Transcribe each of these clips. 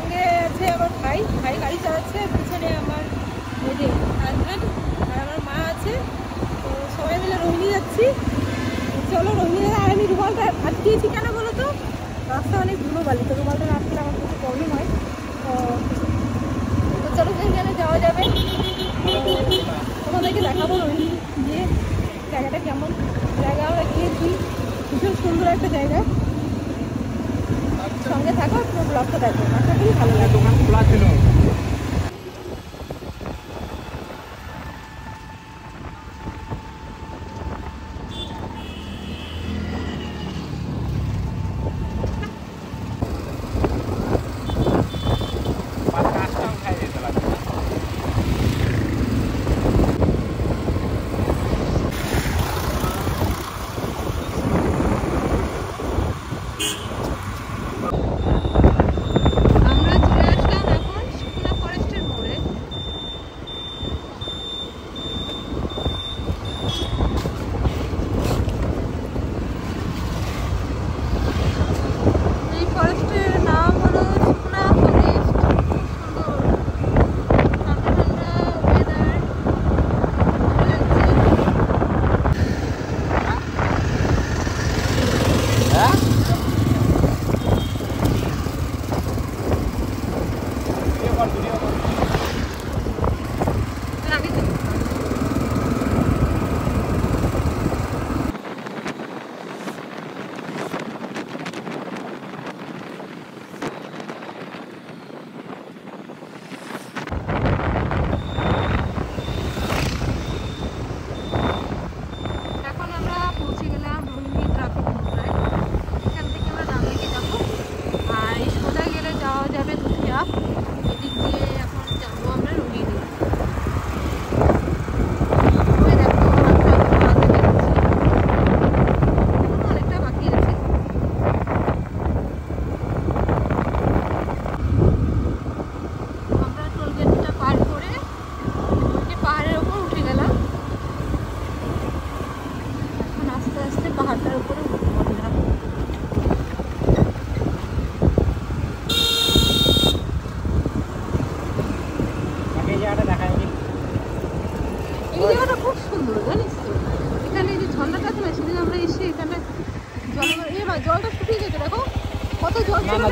সঙ্গে আছে আমার ভাই গাড়ি চালাচ্ছে, পিছনে আমার হাজব্যান্ড আর আমার মা আছে। তো সবাই মিলে রোহিণী যাচ্ছি। চলো রোহিণী, আর আমি রুমালটা আটকিয়েছি কেন বলো তো, রাস্তা অনেক ধুলোবালি, তো রুমালটা না আটকে আমার কিছু প্রবলেম হয়। তো চলো সেখানে যাওয়া যাবে, তোমাদেরকে দেখাবো রোহিণী গিয়ে জায়গাটা কেমন। জায়গা আমরা গিয়েছি, ভীষণ সুন্দর একটা জায়গা। সঙ্গে থাকো, পুরো ব্লগটা দেখো, আশা করি ভালো লাগে। দোকান খোলা ছিল।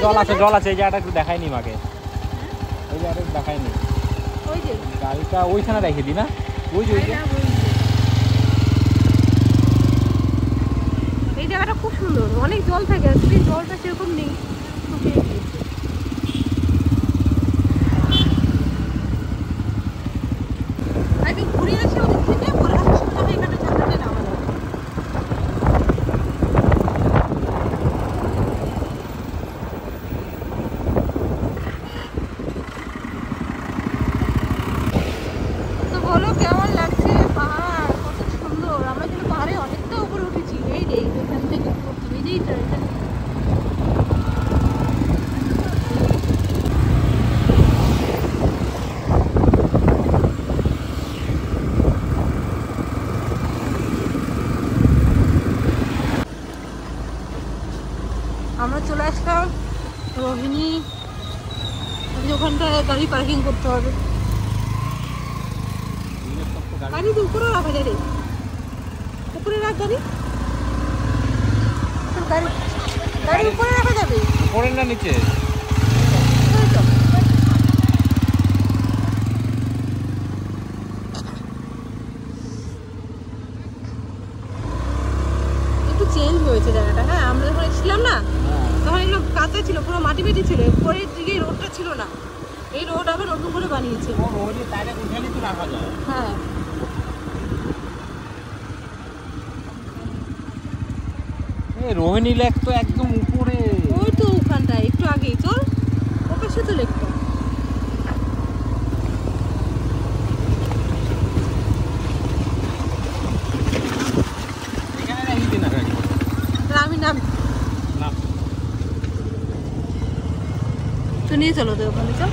জল আছে, জল আছে। এই জায়গাটা একটু দেখায়নি মাকে, ওই জায়গাটা একটু দেখায়নি। ওই যে গাড়িটা ওইখানে রেখে দিই না, ওই যে এই জায়গাটা খুব সুন্দর, অনেক জল থাকে, আসলে জলটা সেরকম নেই। আগে ঘুরে আসি ওদিক থেকে, পরে এখানে চারটাতে নামা যাবে। তো বলো কেমন লাগছে পাহাড়, কত সুন্দর। আমরা কিন্তু পাহাড়ে অনেকটা উপরে উঠেছি, এই রে এখান থেকে আমরা চলে আসলাম রোহিণী। ওখানটায় গাড়ি পার্কিং করতে হবে। গাড়ি তো উপরে রাখা যায় রে, উপরে রাখ গাড়ি, গাড়ি উপরে রাখা যাবে, উপরে না নিচে? একটু চেঞ্জ হয়েছে জায়গাটা। হ্যাঁ, আমরা যখন এসেছিলাম না তখন এগুলো কাঁচা ছিল, পুরো মাটি মাটি ছিল, উপরের দিকে রোডটা ছিল না। এই রোড আবার নতুন করে বানিয়েছে। হ্যাঁ, রোহিণী লেক তো একদম উপরে, ওই তো ওখানটায় একটু আগেই, চল ওপাশে তো লেকটা। আমি নাম তো নিয়ে চলো তো ওখানে, চল।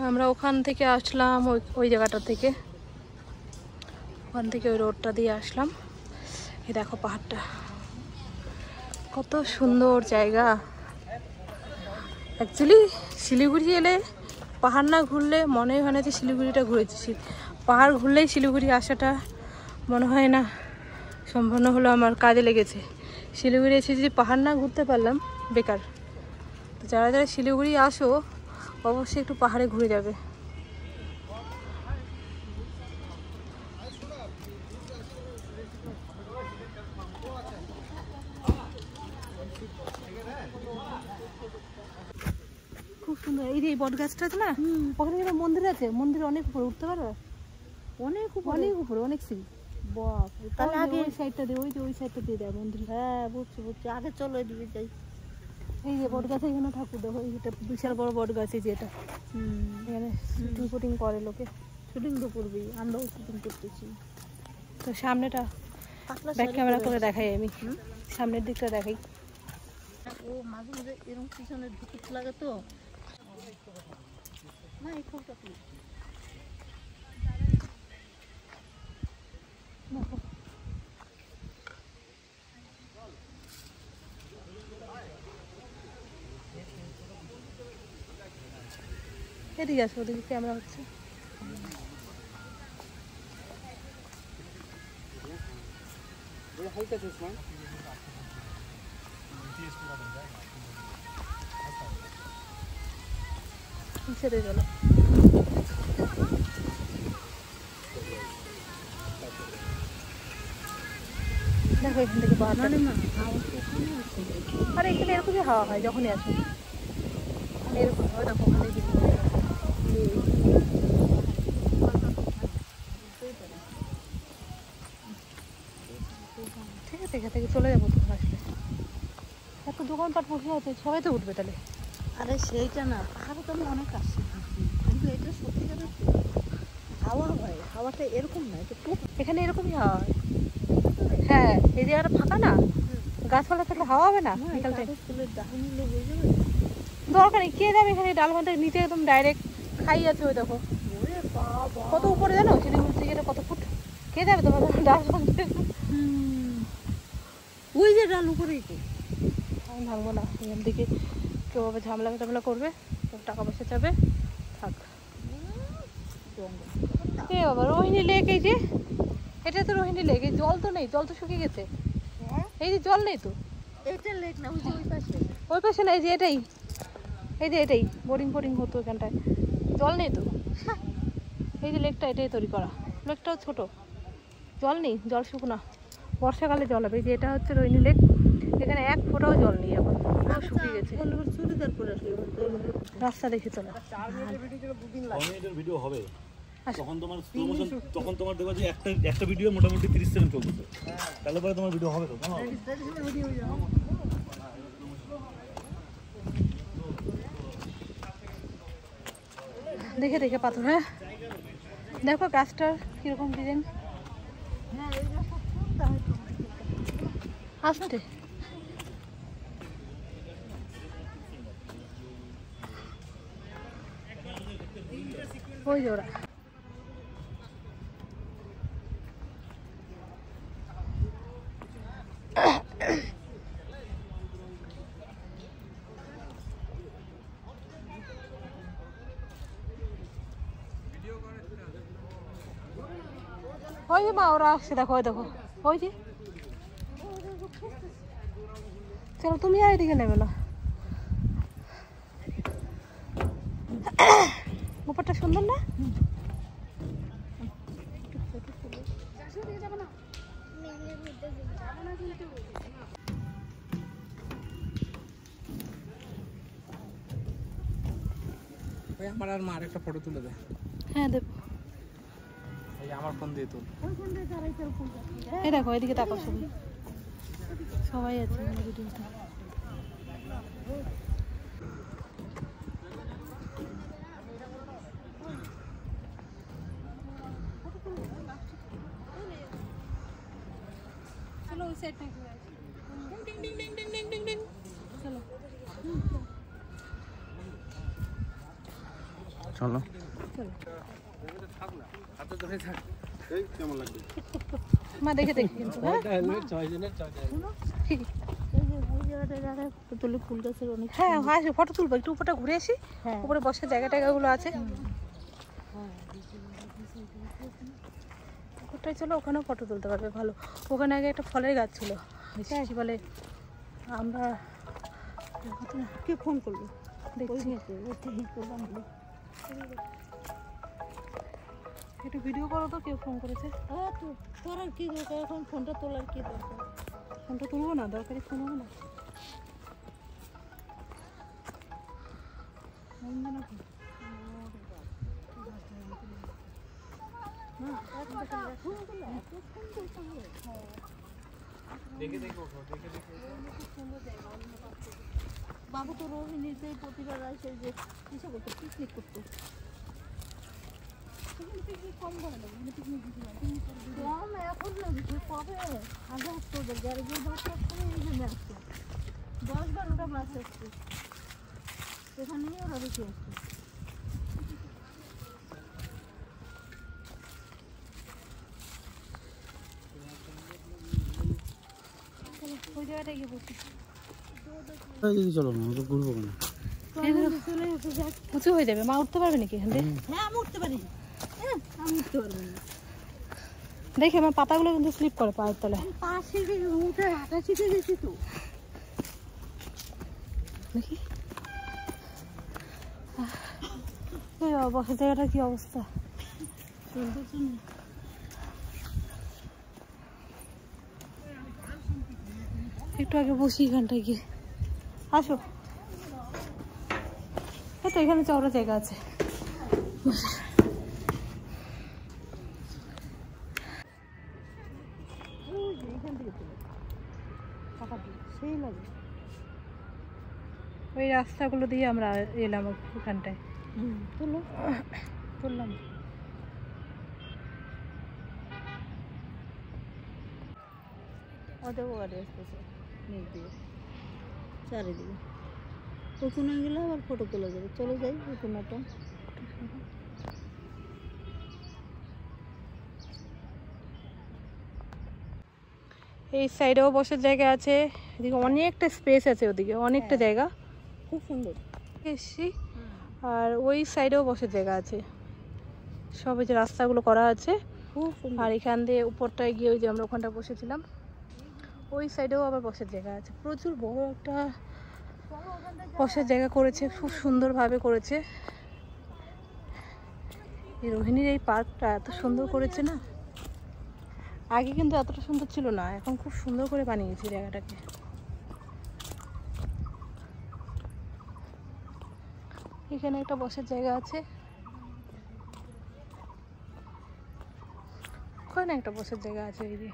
আমরা ওখান থেকে আসলাম, ওই জায়গাটা থেকে, ওখান থেকে ওই রোডটা দিয়ে আসলাম। এই দেখো পাহাড়টা, কত সুন্দর জায়গা। অ্যাকচুয়ালি শিলিগুড়ি এলে পাহাড় না ঘুরলে মনে হয় না যে শিলিগুড়িটা ঘুরেছি। পাহাড় ঘুরলেই শিলিগুড়ি আসাটা মনে হয় না সম্পূর্ণ হলো আমার কাজে লেগেছে। শিলিগুড়ি এসে যদি পাহাড় না ঘুরতে পারলাম বেকার। তো যারা যারা শিলিগুড়ি আসো অবশ্যই একটু পাহাড়ে ঘুরে যাবে। খুব সুন্দর। এই যে বট গাছটা আছে না, ওখানে একটা মন্দির আছে, মন্দিরে অনেক উপরে উঠতে পারবে, অনেক উপরে অনেক সিঁড়ি। বাপ, তাহলে আগে ওই সাইডটা দিয়ে, ওই যে ওই সাইডটা দিয়ে দেয় মন্দির। হ্যাঁ বুঝছি বুঝছি, আগে চলো এদিকে যাই। এই যে বট গাছে এখানে ঠাকুর দেখো, এটা বিশাল বড় বট গাছ। এই যে এটা এখানে শুটিং ফুটিং করে লোকে। শুটিং তো করবেই, আমরাও শুটিং করতেছি। তো সামনেটা ব্যাক ক্যামেরা করে দেখাই আমি, সামনের দিকটা দেখাই। ও মাঝে মাঝে এরকম পিছনে ঢুকুত লাগে তো না, এই ফুলটা কি এদিকে আসো, ওদিকে ক্যামেরা হচ্ছে। ছেড়ে গেল। দেখো এখান থেকে বাহার, আরে এখানে এরকমই হাওয়া হয় যখনই আসো, এরকম হয়। দেখো ওখানে ঠিক আছে, এখান থেকে চলে যাবো। তখন আসলে এত দোকানপাট বসে আছে, সবাই তো উঠবে তাহলে। আরে সেইটা না, পাহাড়ে তো আমি অনেক আসছি, কিন্তু এটা সত্যিকারের হাওয়া হয়। হাওয়াটা এরকম না, এটা এখানে এরকমই হাওয়া হয়। হ্যাঁ, এই জায়গাটা ফাঁকা না, গাছপালা থাকলে হাওয়া হবে না। দরকার নেই, কে যাবে এখানে? ডাল ভাতের নিচে একদম ডাইরেক্ট খাই আছে। ওই দেখো কত উপরে, জানো শিলিগুড়ি থেকে এটা কত ফুট? কে যাবে তোমার ডাল ভাতে? ওই যে ডাল উপরেই তো। আমি ভাঙবো না, এখান থেকে কেউ ঝামেলা টামেলা করবে, টাকা পয়সা চাবে, থাক। কে বাবা, রোহিণী লেক। এই যে এটা তো রোহিণী লেক। এই জল তো নেই, জল তো শুকিয়ে গেছে। এই যে জল নেই তো, এটা লেক না, ওই যে ওই পাশে, ওই পাশে না, এই যে এটাই, এই যে এটাই বোরিং ফোরিং হতো এখানটায়, জল নেই তো। এই যে লেকটা, এটাই তৈরি করা। লেকটাও ছোট, জল নেই, জল শুকনা। বর্ষাকালে জল হবে। এই যে এটা হচ্ছে রোহিণী লেক, এখানে এক ফোঁটাও জল নেই এখন, পুরো শুকিয়ে গেছে। রাস্তা দেখে চলে ভিডিও হবে তখন তোমার দেখবা যে একটা ভিডিও মোটামুটি 30 সেকেন্ড চলছে, তাহলে পরে তোমার ভিডিও হবে তো। দেখে দেখে পাথর। হ্যাঁ দেখো গাছটার কিরকম ডিজাইন। আসতে ওই যে ওরা। ওই যে মা, ওরা আসছে, দেখো ওই দেখো, ওই যে। চলো তুমি আর এদিকে নেবে না, ব্যাপারটা সুন্দর না? আমার আর মার একটা ফটো তুলে দে। হ্যাঁ দেব, এই আমার ফোন দিয়ে তুল। এই দেখো এদিকে তাকাও, সবাই আছে ভিডিওতে। চলো ওই সাইড থেকে ding ding ding ding ding ding ding. চলো চলো। মা দেখে দেখি কিন্তু হ্যাঁ হ্যাঁ ফটো তুলবো একটু উপরটা ঘুরে আসি উপরে বসার জায়গা টায়গাগুলো আছে ওটাই চলো ওখানেও ফটো তুলতে পারবে ভালো ওখানে আগে একটা ফলের গাছ ছিল কি বলে আমরা কে ফোন করলো দেখছি একটু ভিডিও করো তো কেউ ফোন করেছে তোর আর কি দরকার এখন ফোনটা তোলার কি দরকার ফোনটা তুলবো না দরকারি ফোন হবে না বাবু তো রোজ নিজেই প্রতিবার আসে যে কিসে করতো পিকনিক করতো কম করে দেবো পিকনিক কম এখন কবে আগে আসতো গাড়ি গিয়ে 10-12টা মাছ আসছে সেখানেই ওরা বেশি আসছে ওই জায়গাটায় গিয়ে বসি চলো না ঘুরবো না উঁচু হয়ে যাবে মা উঠতে পারবে নাকি এখান থেকে হ্যাঁ আমি উঠতে পারি আমি উঠতে পারবো না দেখি আমার পাতাগুলো কিন্তু স্লিপ করে পায়ের তলায় পাশে উঠে হাঁটা শিখে গেছি তো দেখি বসার জায়গাটা কি অবস্থা একটু আগে বসি এখানটায় গিয়ে আসো তো এখানে চওড়া জায়গা আছে সেই লাগে ওই রাস্তাগুলো দিয়ে আমরা এলাম ওখানটায় তুললাম ওদের গাড়ি আসতেছে নিচ দিয়ে চারিদিকে ওই কোনে গেলে আবার ফটো তোলা যাবে চলে যাই ওই কোনাটা এই সাইডেও বসার জায়গা আছে এদিকে অনেকটা স্পেস আছে ওদিকে অনেকটা জায়গা খুব সুন্দর এসছি আর ওই সাইডেও বসার জায়গা আছে সব এই যে রাস্তাগুলো করা আছে খুব সুন্দর আর এখান দিয়ে উপরটায় গিয়ে ওই যে আমরা ওখানটা বসেছিলাম ওই সাইডেও আবার বসার জায়গা আছে প্রচুর বড় একটা বসার জায়গা করেছে খুব সুন্দরভাবে করেছে এই রোহিণীর এই পার্কটা এত সুন্দর করেছে না আগে কিন্তু এতটা সুন্দর ছিল না এখন খুব সুন্দর করে বানিয়েছে জায়গাটাকে এখানে একটা বসার জায়গা আছে ওখানে একটা বসার জায়গা আছে এই যে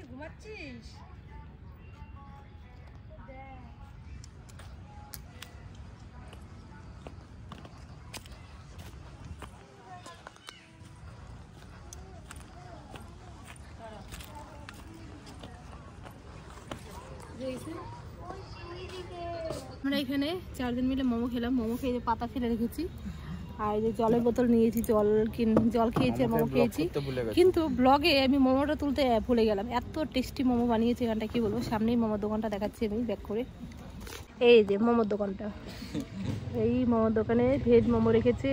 ঘুমাচ্ছিস আমরা এখানে 4 জন মিলে মোমো খেলাম মোমো খেয়ে পাতা ফেলে রেখেছি আর এই যে জলের বোতল নিয়েছি জল খেয়েছি আর মোমো খেয়েছি কিন্তু ব্লগে আমি মোমোটা তুলতে ভুলে গেলাম এত টেস্টি মোমো বানিয়েছি এখানটা কি বলবো সামনেই মোমোর দোকানটা দেখাচ্ছি আমি ব্যাক করে এই যে মোমোর দোকানটা এই মোমোর দোকানে ভেজ মোমো রেখেছে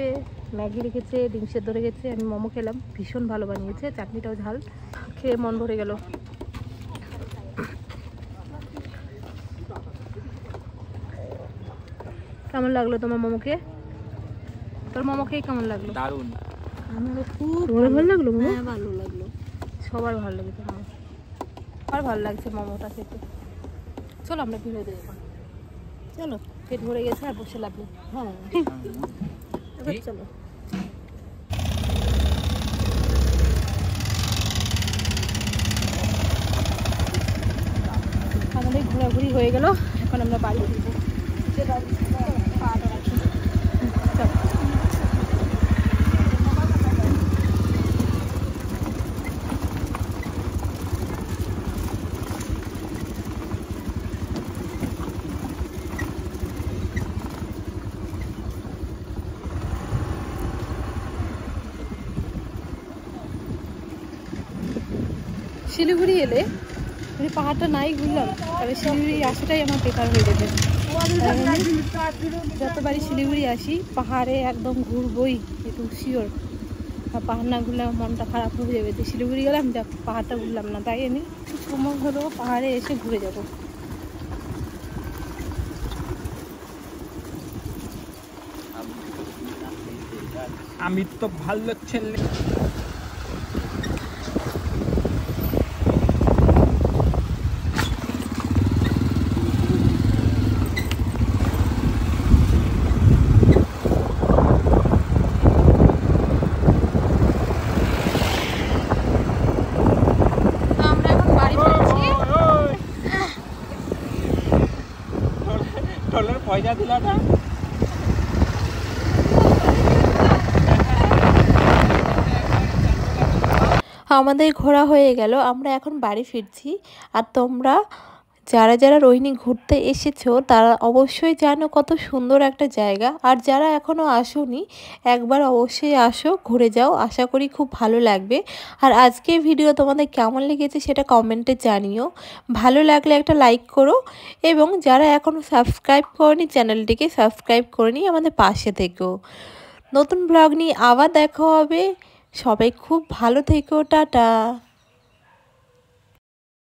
ম্যাগি রেখেছে ডিম সেদ্ধ রেখেছে আমি মোমো খেলাম ভীষণ ভালো বানিয়েছে চাটনিটাও ঝাল খেয়ে মন ভরে গেল কেমন লাগলো তোমার মোমোকে তোর মোমো খেয়ে কেমন লাগলো দারুণ আমারও খুব ভালো লাগলো মোমো হ্যাঁ ভালো লাগলো সবার ভালো লেগেছে মোমো আর ভালো লাগছে মোমোটা খেতে চলো আমরা বের হয়ে যাবো চলো পেট ভরে গেছে আর বসে লাগলো হ্যাঁ এবার চলো আমাদের ঘোরাঘুরি হয়ে গেল এখন আমরা বাড়ি ফিরবো চলো শিলিগুড়ি এলে যদি পাহাড়টা নাই ঘুরলাম তাহলে শিলিগুড়ি আসাটাই আমার বেকার হয়ে যেত। যতবারই শিলিগুড়ি আসি পাহাড়ে একদম ঘুরবই, একটু শিওর। আর পাহাড় না ঘুরলে আমার মনটা খারাপ হয়ে যাবে। তো শিলিগুড়ি গেলাম, দেখ পাহাড়টা ঘুরলাম না, তাই আমি সময় হলেও পাহাড়ে এসে ঘুরে যাব। আমি তো ভালো ছেলে। পয়সা দিলা না? আমাদের ঘোরা হয়ে গেল, আমরা এখন বাড়ি ফিরছি। আর তোমরা যারা যারা রোহিণী ঘুরতে এসেছো তারা অবশ্যই জানো কত সুন্দর একটা জায়গা। আর যারা এখনও আসোনি একবার অবশ্যই আসো, ঘুরে যাও, আশা করি খুব ভালো লাগবে। আর আজকের ভিডিও তোমাদের কেমন লেগেছে সেটা কমেন্টে জানিও। ভালো লাগলে একটা লাইক করো, এবং যারা এখনও সাবস্ক্রাইব করনি চ্যানেলটিকে সাবস্ক্রাইব করে নিই, আমাদের পাশে থেকো। নতুন ব্লগ নিয়ে আবার দেখা হবে। সবাই খুব ভালো থেকো, টাটা।